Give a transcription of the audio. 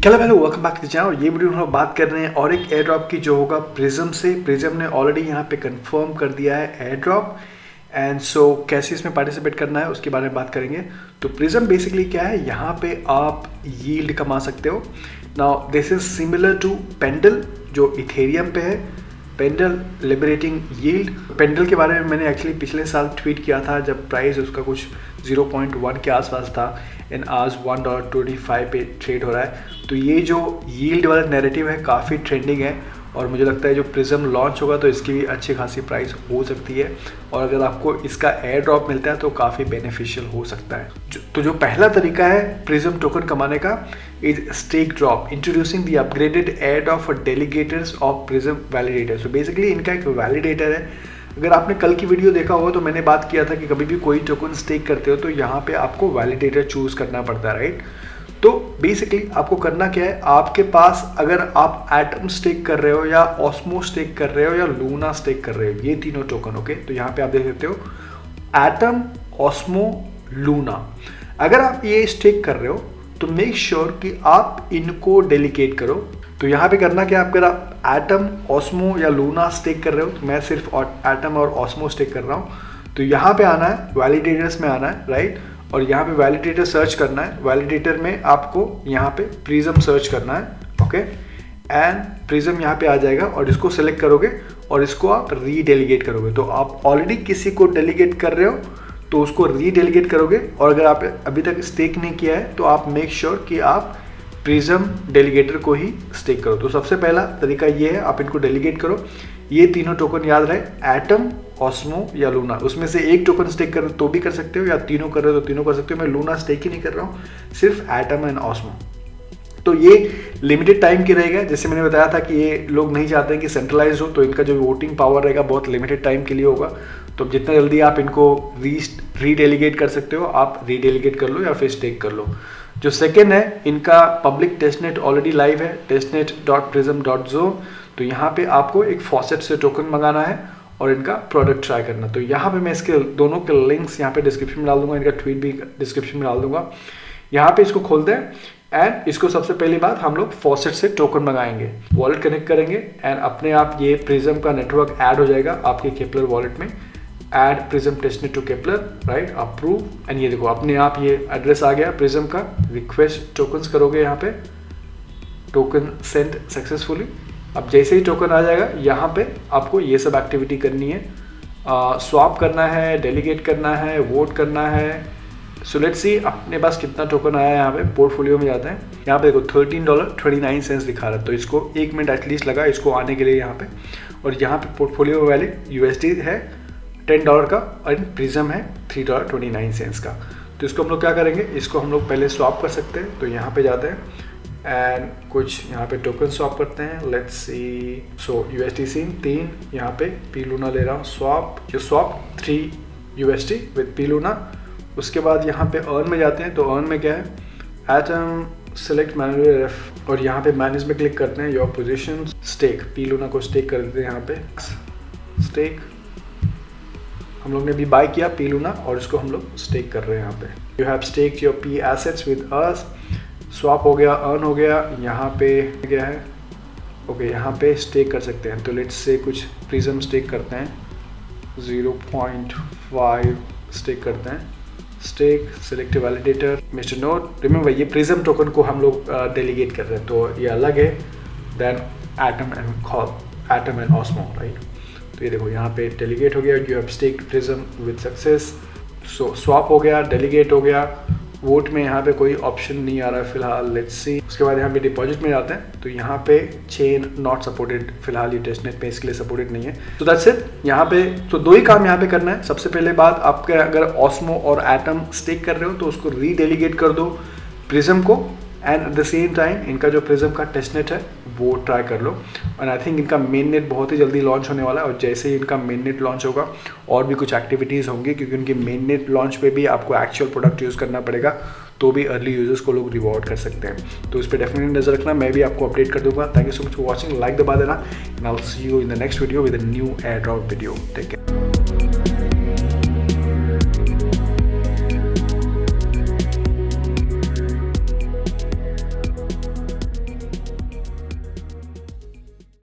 Hello welcome back to the channel. ये video हम लोग बात कर रहे हैं और एक एयर ड्रॉप की जो होगा प्रिज्म से। प्रिज्म ने ऑलरेडी यहाँ पे कंफर्म कर दिया है एयर ड्रॉप एंड सो कैसे इसमें पार्टिसिपेट करना है उसके बारे में बात करेंगे। तो प्रिज्म बेसिकली क्या है, यहाँ पे आप यील्ड कमा सकते हो। Now this is similar to Pendle जो इथेरियम पे है, पेंडल लिबरेटिंग यील्ड। पेंडल के बारे में मैंने एक्चुअली पिछले साल ट्वीट किया था जब प्राइस उसका कुछ 0.1 के आसपास था एंड आज $1.25 पे ट्रेड हो रहा है। तो ये जो यील्ड वाला नैरेटिव है काफ़ी ट्रेंडिंग है और मुझे लगता है जो प्रिज्म लॉन्च होगा तो इसकी भी अच्छी खासी प्राइस हो सकती है और अगर आपको इसका एयर ड्रॉप मिलता है तो काफ़ी बेनिफिशियल हो सकता है। तो जो पहला तरीका है प्रिज्म टोकन कमाने का is stake drop, introducing the upgraded air drop for delegators of Prism validator. So basically इनका एक वैलिडेटर है। अगर आपने कल की वीडियो देखा होगा तो मैंने बात किया था कि कभी भी कोई टोकन स्टेक करते हो तो यहाँ पे आपको वैलिडेटर चूज करना पड़ता है, राइट। तो बेसिकली आपको करना क्या है, आपके पास अगर आप एटम स्टेक कर रहे हो या ऑस्मो स्टेक कर रहे हो या लूना स्टेक कर रहे हो, ये तीनों टोकन, ओके। तो यहाँ पे आप देख सकते हो एटम, ऑस्मो, लूना। अगर आप ये स्टेक कर रहे हो तो मेक श्योर कि आप इनको डेलीगेट करो। तो यहाँ पे करना क्या, अगर आप एटम, ऑस्मो या लूना स्टेक कर रहे हो, तो मैं सिर्फ एटम और ऑस्मो स्टेक कर रहा हूँ। तो यहाँ पे आना है, वैलिडेटर्स में आना है, राइट। और यहाँ पे वैलिडेटर सर्च करना है। वैलिडेटर में आपको यहाँ पे प्रिज्म सर्च करना है, ओके। एंड प्रिज्म यहाँ पे आ जाएगा और इसको सेलेक्ट करोगे और इसको आप रीडेलीगेट करोगे। तो आप ऑलरेडी किसी को डेलीगेट कर रहे हो तो उसको रीडेलीगेट करोगे। और अगर आप अभी तक स्टेक नहीं किया है तो आप मेक श्योर कि आप प्रिज्म डेलीगेटर को ही स्टेक करो। तो सबसे पहला तरीका ये है, आप इनको डेलीगेट करो। ये तीनों टोकन याद रहे, एटम, ऑस्मो या लूना। उसमें से एक टोकन स्टेक कर तो भी कर सकते हो या तीनों कर रहे हो तो तीनों कर सकते हो। मैं लूना स्टेक ही नहीं कर रहा हूँ, सिर्फ एटम एंड ऑस्मो। तो ये लिमिटेड टाइम की रहेगा। जैसे मैंने बताया था कि ये लोग नहीं चाहते हैं कि सेंट्रलाइज हो, तो इनका जो वोटिंग पावर रहेगा बहुत लिमिटेड टाइम के लिए होगा। तो जितना जल्दी आप इनको रीडेलीगेट कर सकते हो आप रीडेलीगेट कर लो या फिर स्टेक कर लो। जो सेकेंड है, इनका पब्लिक टेस्टनेट ऑलरेडी लाइव है, testnet.prism.zo। तो यहाँ पे आपको एक फॉसेट से टोकन मंगाना है और इनका प्रोडक्ट ट्राई करना। तो यहाँ पे मैं इसके दोनों के लिंक्स यहाँ पे डिस्क्रिप्शन में डाल दूंगा, इनका ट्वीट भी डिस्क्रिप्शन में डाल दूंगा। यहाँ पे इसको खोलते हैं एंड इसको सबसे पहली बात हम लोग फॉसेट से टोकन मंगाएंगे, वॉलेट कनेक्ट करेंगे एंड अपने आप ये प्रिज्म का नेटवर्क ऐड हो जाएगा आपके केपलर वॉलेट में। Add prism testnet to Keplr, right, approve. And ये देखो अपने आप ये एड्रेस आ गया प्रिज्म का। रिक्वेस्ट टोकन्स करोगे, यहाँ पे टोकन सेंड सक्सेसफुली। अब जैसे ही टोकन आ जाएगा यहाँ पे आपको ये सब एक्टिविटी करनी है, स्वैप करना है, डेलीगेट करना है, वोट करना है। सो लेट्स सी अपने पास कितना टोकन आया है। यहाँ पे पोर्टफोलियो में जाते हैं, यहाँ पे देखो $13.29 दिखा रहा है। तो इसको 1 मिनट एटलीस्ट लगा इसको आने के लिए यहाँ पे। और यहाँ पे पोर्टफोलियो वैलिड USD है $10 का और प्रिज्म है $3.29 का। तो इसको हम लोग क्या करेंगे, इसको हम लोग पहले स्वैप कर सकते हैं। तो यहाँ पे जाते हैं एंड कुछ यहाँ पे टोकन स्वैप करते हैं। लेट्स सी, सो USDC 3, यहाँ पे P Luna ले रहा हूँ स्वैप। जो swap 3 USD with P Luna। उसके बाद यहाँ पे अर्न में जाते हैं। तो अर्न में क्या है, एटम, सेलेक्ट मैनुअल रेफ और यहाँ पे मैनेज में क्लिक करते हैं। Your position, stake, P Luna को स्टेक कर देते हैं। यहाँ पे स्टेक हम लोग ने भी बाय किया P Luna और इसको हम लोग स्टेक कर रहे हैं। यहाँ पे you have stacked your P assets with us. Swap हो गया, अर्न हो गया। यहाँ पे क्या है, ओके, यहाँ पे स्टेक कर सकते हैं। तो लेट्स से कुछ प्रिज्म स्टेक करते हैं, 0.5 स्टेक करते हैं। Stake, select validator, mister note. Remember ये प्रिज्म टोकन को हम लोग डेलीगेट कर रहे हैं तो ये अलग है then atom and Osmo, right. तो ये देखो यहाँ पे डेलीगेट हो गया, you have staked prism with success. So swap हो गया, डेलीगेट हो गया। वोट में यहाँ पे कोई ऑप्शन नहीं आ रहा है फिलहाल, लेट्स सी। उसके बाद यहाँ पे डिपॉजिट में जाते हैं। तो यहाँ पे चेन नॉट सपोर्टेड, फिलहाल ये टेस्टनेट पे इसके लिए सपोर्टेड नहीं है। तो दैट्स इट। यहाँ पे तो दो ही काम यहाँ पे करना है। सबसे पहले बात, आपके अगर ऑस्मो और एटम स्टेक कर रहे हो तो उसको रीडेलीगेट कर दो प्रिज्म को and at the same time इनका जो प्रिज्म का टेस्टनेट है वो ट्राई कर लो। एंड आई थिंक इनका मेन नेट बहुत ही जल्दी लॉन्च होने वाला है और जैसे ही इनका मेन नेट लॉन्च होगा और भी कुछ एक्टिविटीज़ होंगी क्योंकि उनकी मेन नेट लॉन्च पे भी आपको एक्चुअल प्रोडक्ट यूज़ करना पड़ेगा तो भी अर्ली यूजर्स को लोग रिवॉर्ड कर सकते हैं। तो इस पर डेफिनेटली नजर रखना, मैं भी आपको अपडेट कर दूंगा। Thank you so much for watching, like दबा देना and I will see you in the next video with a new airdrop video. Take care.